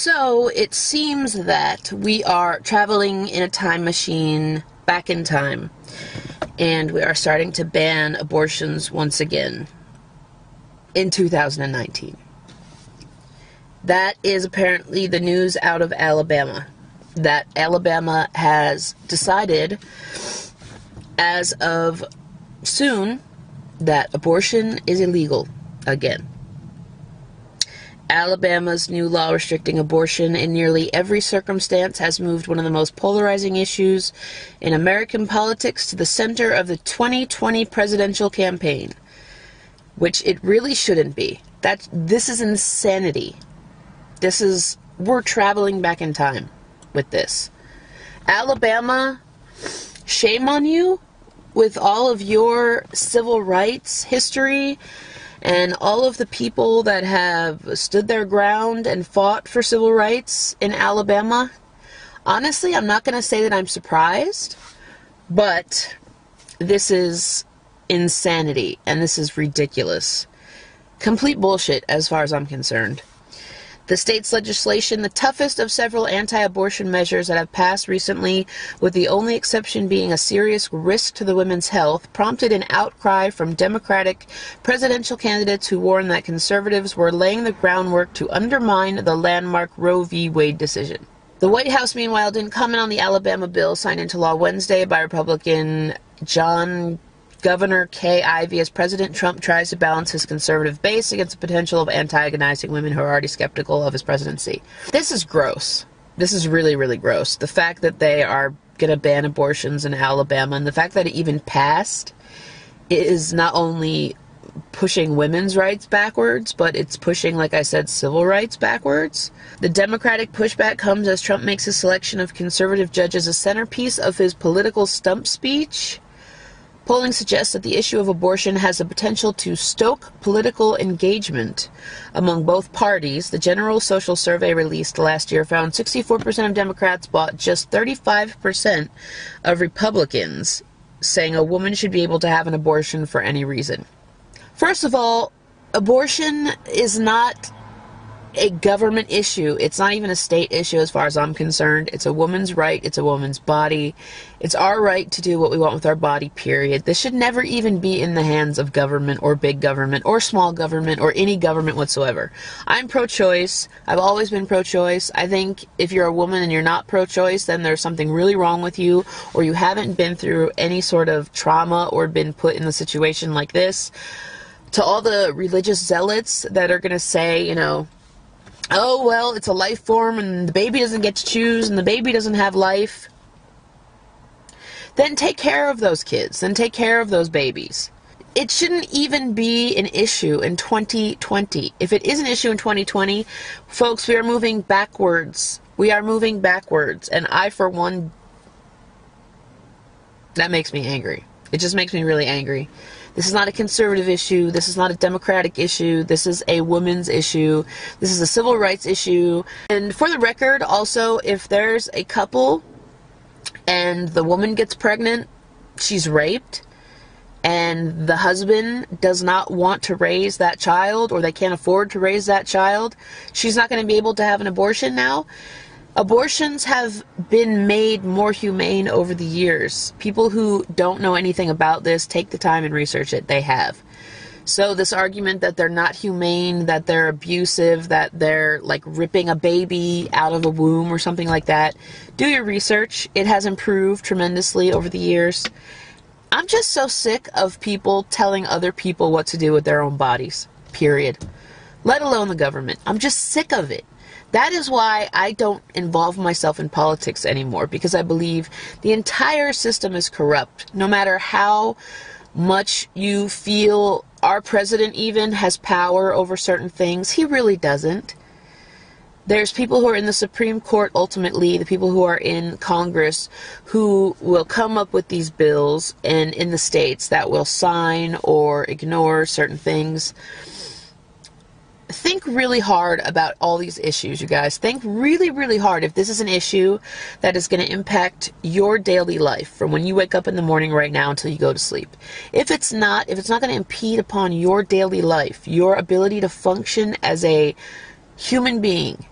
So it seems that we are traveling in a time machine back in time, and we are starting to ban abortions once again in 2019. That is apparently the news out of Alabama, that Alabama has decided as of soon that abortion is illegal again. Alabama's new law restricting abortion in nearly every circumstance has moved one of the most polarizing issues in American politics to the center of the 2020 presidential campaign, which it really shouldn't be. This is insanity. We're traveling back in time with this. Alabama, shame on you with all of your civil rights history and all of the people that have stood their ground and fought for civil rights in Alabama. Honestly, I'm not going to say that I'm surprised, but this is insanity, and this is ridiculous. Complete bullshit as far as I'm concerned. The state's legislation, the toughest of several anti-abortion measures that have passed recently, with the only exception being a serious risk to the women's health, prompted an outcry from Democratic presidential candidates who warned that conservatives were laying the groundwork to undermine the landmark Roe v. Wade decision. The White House, meanwhile, didn't comment on the Alabama bill signed into law Wednesday by Republican Governor Kay Ivey as President Trump tries to balance his conservative base against the potential of antagonizing women who are already skeptical of his presidency. This is gross. This is really, really gross. The fact that they are going to ban abortions in Alabama, and the fact that it even passed, is not only pushing women's rights backwards, but it's pushing, like I said, civil rights backwards. The Democratic pushback comes as Trump makes his selection of conservative judges a centerpiece of his political stump speech. Polling suggests that the issue of abortion has the potential to stoke political engagement among both parties. The General Social Survey released last year found 64% of Democrats bought just 35% of Republicans, saying a woman should be able to have an abortion for any reason. First of all, abortion is not a government issue. It's not even a state issue as far as I'm concerned. It's a woman's right. It's a woman's body. It's our right to do what we want with our body, period. This should never even be in the hands of government or big government or small government or any government whatsoever. I'm pro-choice. I've always been pro-choice. I think if you're a woman and you're not pro-choice, then there's something really wrong with you, or you haven't been through any sort of trauma or been put in a situation like this. To all the religious zealots that are going to say, oh, well, it's a life form and the baby doesn't get to choose and the baby doesn't have life, then take care of those kids. Then take care of those babies. It shouldn't even be an issue in 2020. If it is an issue in 2020, folks, we are moving backwards. We are moving backwards. And I, for one, that makes me angry. It just makes me really angry. This is not a conservative issue. This is not a Democratic issue. This is a women's issue. This is a civil rights issue. And for the record, also, if there's a couple and the woman gets pregnant, she's raped, and the husband does not want to raise that child, or they can't afford to raise that child, she's not going to be able to have an abortion now. Abortions have been made more humane over the years. People who don't know anything about this, take the time and research it. They have. So this argument that they're not humane, that they're abusive, that they're like ripping a baby out of a womb or something like that, do your research. It has improved tremendously over the years. I'm just so sick of people telling other people what to do with their own bodies, period. Let alone the government. I'm just sick of it. That is why I don't involve myself in politics anymore, because I believe the entire system is corrupt. No matter how much you feel our president even has power over certain things, he really doesn't. There's people who are in the Supreme Court, ultimately, the people who are in Congress, who will come up with these bills, and in the states that will sign or ignore certain things. Think really hard about all these issues, you guys. Think really, really hard if this is an issue that is going to impact your daily life from when you wake up in the morning right now until you go to sleep. If it's not going to impede upon your daily life, your ability to function as a human being,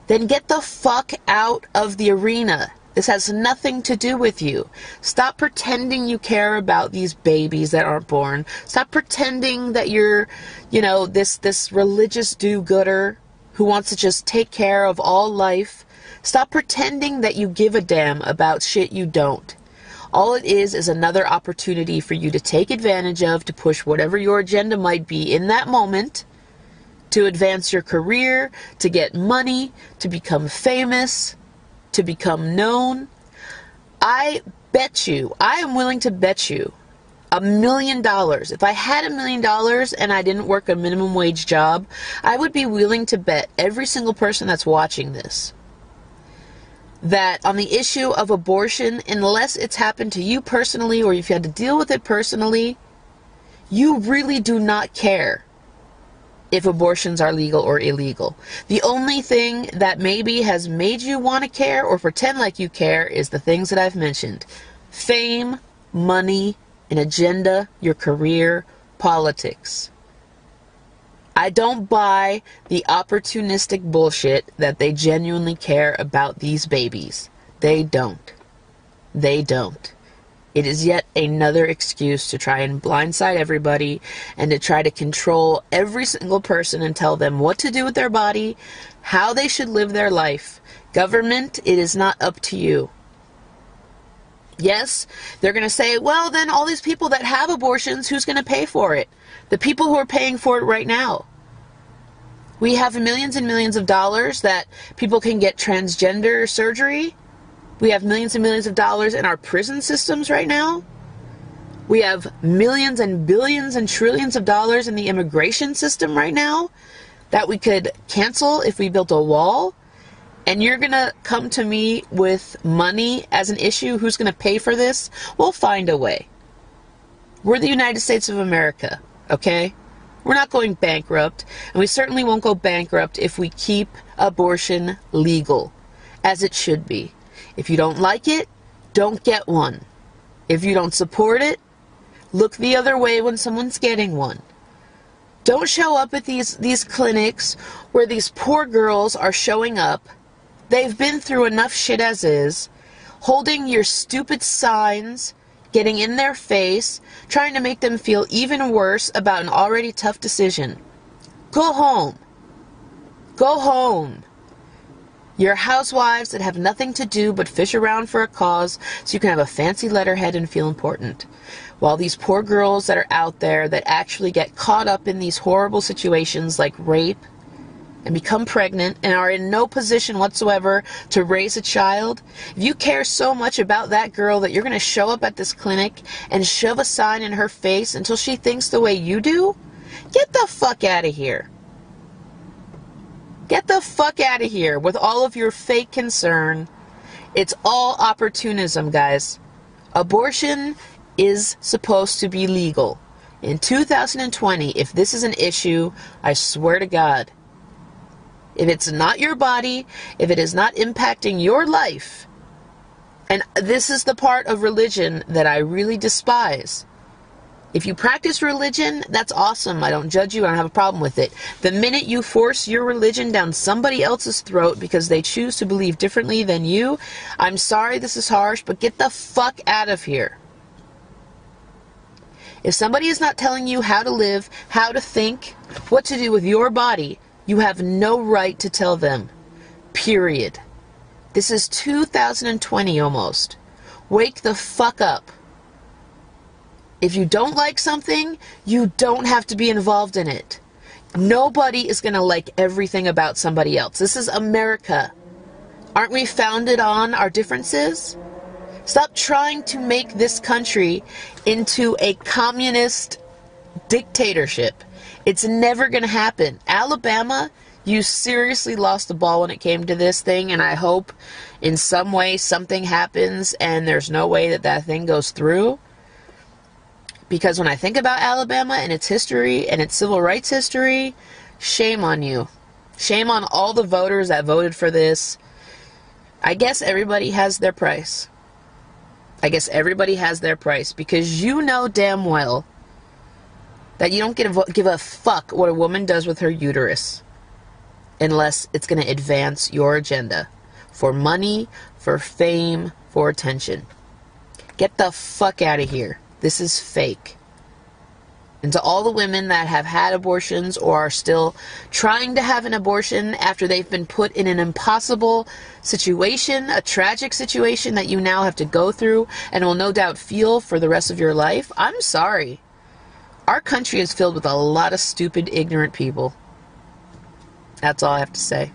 then get the fuck out of the arena. This has nothing to do with you. Stop pretending you care about these babies that aren't born. Stop pretending that you're, this religious do-gooder who wants to just take care of all life. Stop pretending that you give a damn about shit you don't. All it is another opportunity for you to take advantage of, to push whatever your agenda might be in that moment, to advance your career, to get money, to become famous, to become known. I am willing to bet you $1 million. If I had $1 million and I didn't work a minimum wage job, I would be willing to bet every single person that's watching this that on the issue of abortion, unless it's happened to you personally or you've had to deal with it personally, you really do not care if abortions are legal or illegal. The only thing that maybe has made you want to care or pretend like you care is the things that I've mentioned. Fame, money, an agenda, your career, politics. I don't buy the opportunistic bullshit that they genuinely care about these babies. They don't. They don't. It is yet another excuse to try and blindside everybody and to try to control every single person and tell them what to do with their body, how they should live their life. Government, it is not up to you. Yes, they're going to say, well, then all these people that have abortions, who's going to pay for it? The people who are paying for it right now. We have millions and millions of dollars that people can get transgender surgery. We have millions and millions of dollars in our prison systems right now. We have millions and billions and trillions of dollars in the immigration system right now that we could cancel if we built a wall. And you're going to come to me with money as an issue? Who's going to pay for this? We'll find a way. We're the United States of America, okay? We're not going bankrupt, and we certainly won't go bankrupt if we keep abortion legal, as it should be. If you don't like it, don't get one. If you don't support it, look the other way when someone's getting one. Don't show up at these clinics where these poor girls are showing up. They've been through enough shit as is, holding your stupid signs, getting in their face, trying to make them feel even worse about an already tough decision. Go home. Go home. You're housewives that have nothing to do but fish around for a cause so you can have a fancy letterhead and feel important. While these poor girls that are out there that actually get caught up in these horrible situations like rape and become pregnant and are in no position whatsoever to raise a child, if you care so much about that girl that you're going to show up at this clinic and shove a sign in her face until she thinks the way you do, get the fuck out of here. Get the fuck out of here with all of your fake concern. It's all opportunism, guys. Abortion is supposed to be legal. In 2020, if this is an issue, I swear to God, if it's not your body, if it is not impacting your life, and this is the part of religion that I really despise. If you practice religion, that's awesome. I don't judge you. I don't have a problem with it. The minute you force your religion down somebody else's throat because they choose to believe differently than you, I'm sorry this is harsh, but get the fuck out of here. If somebody is not telling you how to live, how to think, what to do with your body, you have no right to tell them. Period. This is 2020 almost. Wake the fuck up. If you don't like something, you don't have to be involved in it. Nobody is going to like everything about somebody else. This is America. Aren't we founded on our differences? Stop trying to make this country into a communist dictatorship. It's never going to happen. Alabama, you seriously lost the ball when it came to this thing, and I hope in some way something happens and there's no way that that thing goes through. Because when I think about Alabama and its history and its civil rights history, shame on you. Shame on all the voters that voted for this. I guess everybody has their price. I guess everybody has their price because you know damn well that you don't give a fuck what a woman does with her uterus. unless it's going to advance your agenda for money, for fame, for attention. Get the fuck out of here. This is fake. And to all the women that have had abortions or are still trying to have an abortion after they've been put in an impossible situation, a tragic situation that you now have to go through and will no doubt feel for the rest of your life, I'm sorry. Our country is filled with a lot of stupid, ignorant people. That's all I have to say.